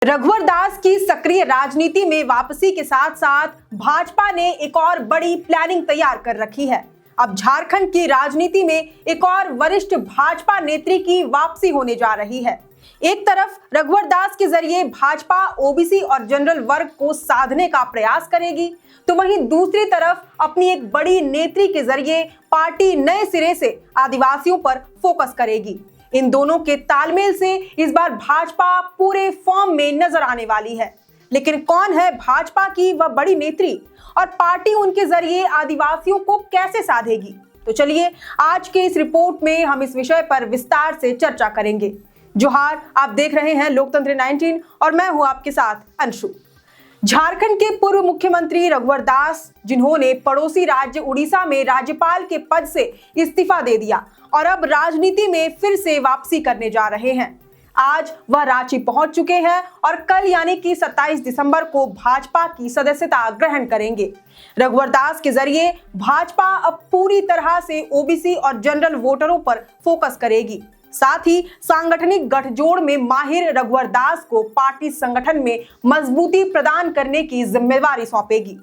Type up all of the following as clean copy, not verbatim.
रघुवर दास की सक्रिय राजनीति में वापसी के साथ साथ भाजपा ने एक और बड़ी प्लानिंग तैयार कर रखी है। अब झारखंड की राजनीति में एक और वरिष्ठ भाजपा नेत्री की वापसी होने जा रही है। एक तरफ रघुवर दास के जरिए भाजपा ओबीसी और जनरल वर्ग को साधने का प्रयास करेगी, तो वहीं दूसरी तरफ अपनी एक बड़ी नेत्री के जरिए पार्टी नए सिरे से आदिवासियों पर फोकस करेगी। इन दोनों के तालमेल से इस बार भाजपा पूरे फॉर्म में नजर आने वाली है। लेकिन कौन है भाजपा की वह बड़ी नेत्री और पार्टी उनके जरिए आदिवासियों को कैसे साधेगी? तो चलिए आज के इस रिपोर्ट में हम इस विषय पर विस्तार से चर्चा करेंगे। जोहार, आप देख रहे हैं लोकतंत्र 19 और मैं हूं आपके साथ अंशु। झारखंड के पूर्व मुख्यमंत्री रघुवर दास, जिन्होंने पड़ोसी राज्य उड़ीसा में राज्यपाल के पद से इस्तीफा दे दिया और अब राजनीति में फिर से वापसी करने जा रहे हैं। आज वह रांची पहुंच चुके हैं और कल यानी कि 27 दिसंबर को भाजपा की सदस्यता ग्रहण करेंगे। रघुवर दास के जरिए भाजपा अब पूरी तरह से ओबीसी और जनरल वोटरों पर फोकस करेगी। साथ ही सांगठनिक गठजोड़ में माहिर रघुवर दास को पार्टी संगठन में मजबूती प्रदान करने की जिम्मेदारी सौंपेगी।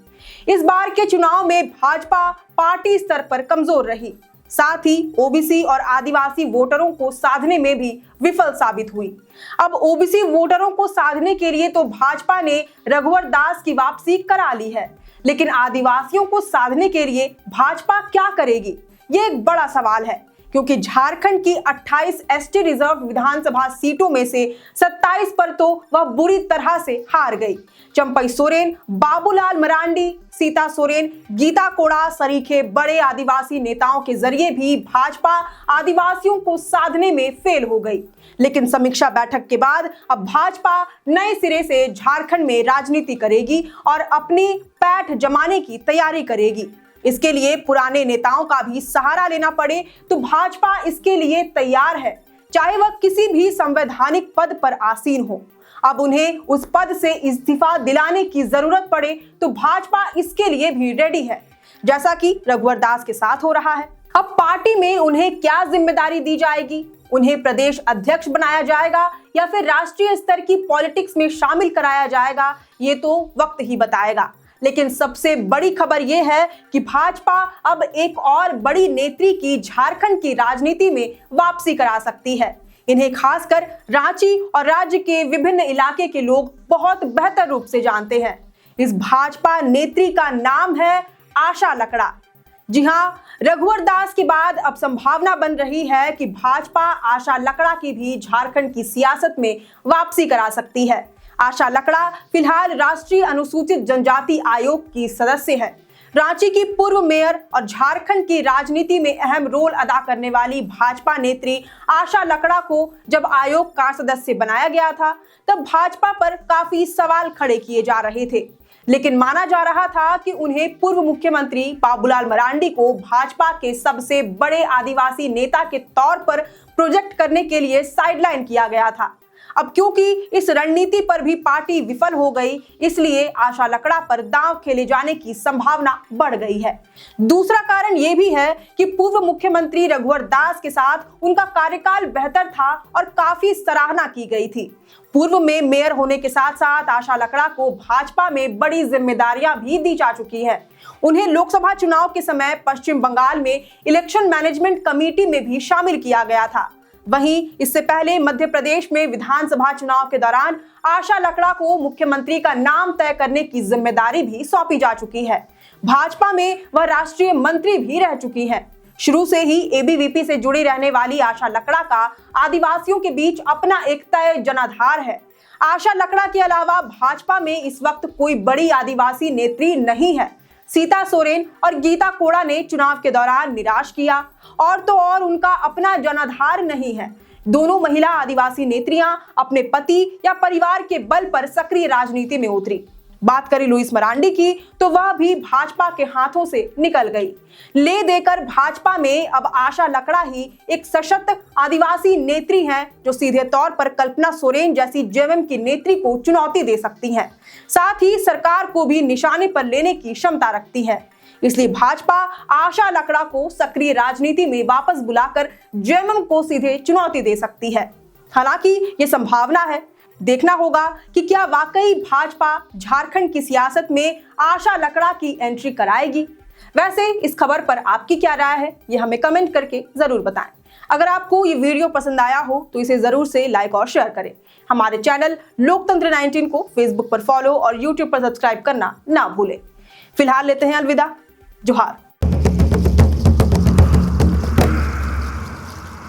इस बार के चुनाव में भाजपा पार्टी स्तर पर कमजोर रही, साथ ही ओबीसी और आदिवासी वोटरों को साधने में भी विफल साबित हुई। अब ओबीसी वोटरों को साधने के लिए तो भाजपा ने रघुवर दास की वापसी करा ली है, लेकिन आदिवासियों को साधने के लिए भाजपा क्या करेगी, ये एक बड़ा सवाल है। क्योंकि झारखंड की 28 एसटी रिजर्व विधानसभा सीटों में से 27 पर तो वह बुरी तरह से हार गई। चंपई सोरेन, बाबूलाल मरांडी, सीता सोरेन, गीता कोड़ा सरीखे बड़े आदिवासी नेताओं के जरिए भी भाजपा आदिवासियों को साधने में फेल हो गई। लेकिन समीक्षा बैठक के बाद अब भाजपा नए सिरे से झारखंड में राजनीति करेगी और अपनी पैठ जमाने की तैयारी करेगी। इसके लिए पुराने नेताओं का भी सहारा लेना पड़े तो भाजपा इसके लिए तैयार है, चाहे वह किसी भी संवैधानिक पद पर आसीन हो। अब उन्हें उस पद से इस्तीफा दिलाने की जरूरत पड़े तो भाजपा इसके लिए भी रेडी है, जैसा कि रघुवर दास के साथ हो रहा है। अब पार्टी में उन्हें क्या जिम्मेदारी दी जाएगी? उन्हें प्रदेश अध्यक्ष बनाया जाएगा या फिर राष्ट्रीय स्तर की पॉलिटिक्स में शामिल कराया जाएगा, ये तो वक्त ही बताएगा। लेकिन सबसे बड़ी खबर यह है कि भाजपा अब एक और बड़ी नेत्री की झारखंड की राजनीति में वापसी करा सकती है। इन्हें खासकर रांची और राज्य के विभिन्न इलाके के लोग बहुत बेहतर रूप से जानते हैं। इस भाजपा नेत्री का नाम है आशा लकड़ा। जी हां, रघुवर दास के बाद अब संभावना बन रही है कि भाजपा आशा लकड़ा की भी झारखंड की सियासत में वापसी करा सकती है। आशा लकड़ा फिलहाल राष्ट्रीय अनुसूचित जनजाति आयोग की सदस्य है। रांची की पूर्व मेयर और झारखंड की राजनीति में अहम रोल अदा करने वाली भाजपा नेत्री आशा लकड़ा को जब आयोग का सदस्य बनाया गया था, तब भाजपा पर काफी सवाल खड़े किए जा रहे थे। लेकिन माना जा रहा था कि उन्हें पूर्व मुख्यमंत्री बाबूलाल मरांडी को भाजपा के सबसे बड़े आदिवासी नेता के तौर पर प्रोजेक्ट करने के लिए साइडलाइन किया गया था। अब क्योंकि इस रणनीति पर भी पार्टी विफल हो गई, इसलिए आशा लकड़ा पर दांव खेले जाने की संभावना बढ़ गई है। दूसरा कारण यह भी है कि पूर्व मुख्यमंत्री रघुवर दास के साथ उनका कार्यकाल बेहतर था और काफी सराहना की गई थी। पूर्व में मेयर होने के साथ साथ आशा लकड़ा को भाजपा में बड़ी जिम्मेदारियां भी दी जा चुकी है। उन्हें लोकसभा चुनाव के समय पश्चिम बंगाल में इलेक्शन मैनेजमेंट कमेटी में भी शामिल किया गया था। वहीं इससे पहले मध्य प्रदेश में विधानसभा चुनाव के दौरान आशा लकड़ा को मुख्यमंत्री का नाम तय करने की जिम्मेदारी भी सौंपी जा चुकी है। भाजपा में वह राष्ट्रीय मंत्री भी रह चुकी हैं। शुरू से ही एबीवीपी से जुड़ी रहने वाली आशा लकड़ा का आदिवासियों के बीच अपना एक तय जनाधार है। आशा लकड़ा के अलावा भाजपा में इस वक्त कोई बड़ी आदिवासी नेत्री नहीं है। सीता सोरेन और गीता कोड़ा ने चुनाव के दौरान निराश किया और तो और उनका अपना जनाधार नहीं है। दोनों महिला आदिवासी नेत्रियां अपने पति या परिवार के बल पर सक्रिय राजनीति में उतरी। बात करें लुईस मरांडी की, तो वह भी भाजपा के हाथों से निकल गई। ले देकर भाजपा में अब आशा लकड़ा ही एक सशक्त आदिवासी नेत्री हैं, जो सीधे तौर पर कल्पना सोरेन जैसी जेएमएम की नेत्री को चुनौती दे सकती हैं। साथ ही सरकार को भी निशाने पर लेने की क्षमता रखती है। इसलिए भाजपा आशा लकड़ा को सक्रिय राजनीति में वापस बुलाकर जेएमएम को सीधे चुनौती दे सकती है। हालांकि ये संभावना है, देखना होगा कि क्या वाकई भाजपा झारखंड की सियासत में आशा लकड़ा की एंट्री कराएगी। वैसे इस खबर पर आपकी क्या राय है, ये हमें कमेंट करके जरूर बताएं। अगर आपको ये वीडियो पसंद आया हो तो इसे जरूर से लाइक और शेयर करें। हमारे चैनल लोकतंत्र 19 को फेसबुक पर फॉलो और यूट्यूब पर सब्सक्राइब करना ना भूलें। फिलहाल लेते हैं अलविदा। जोहार।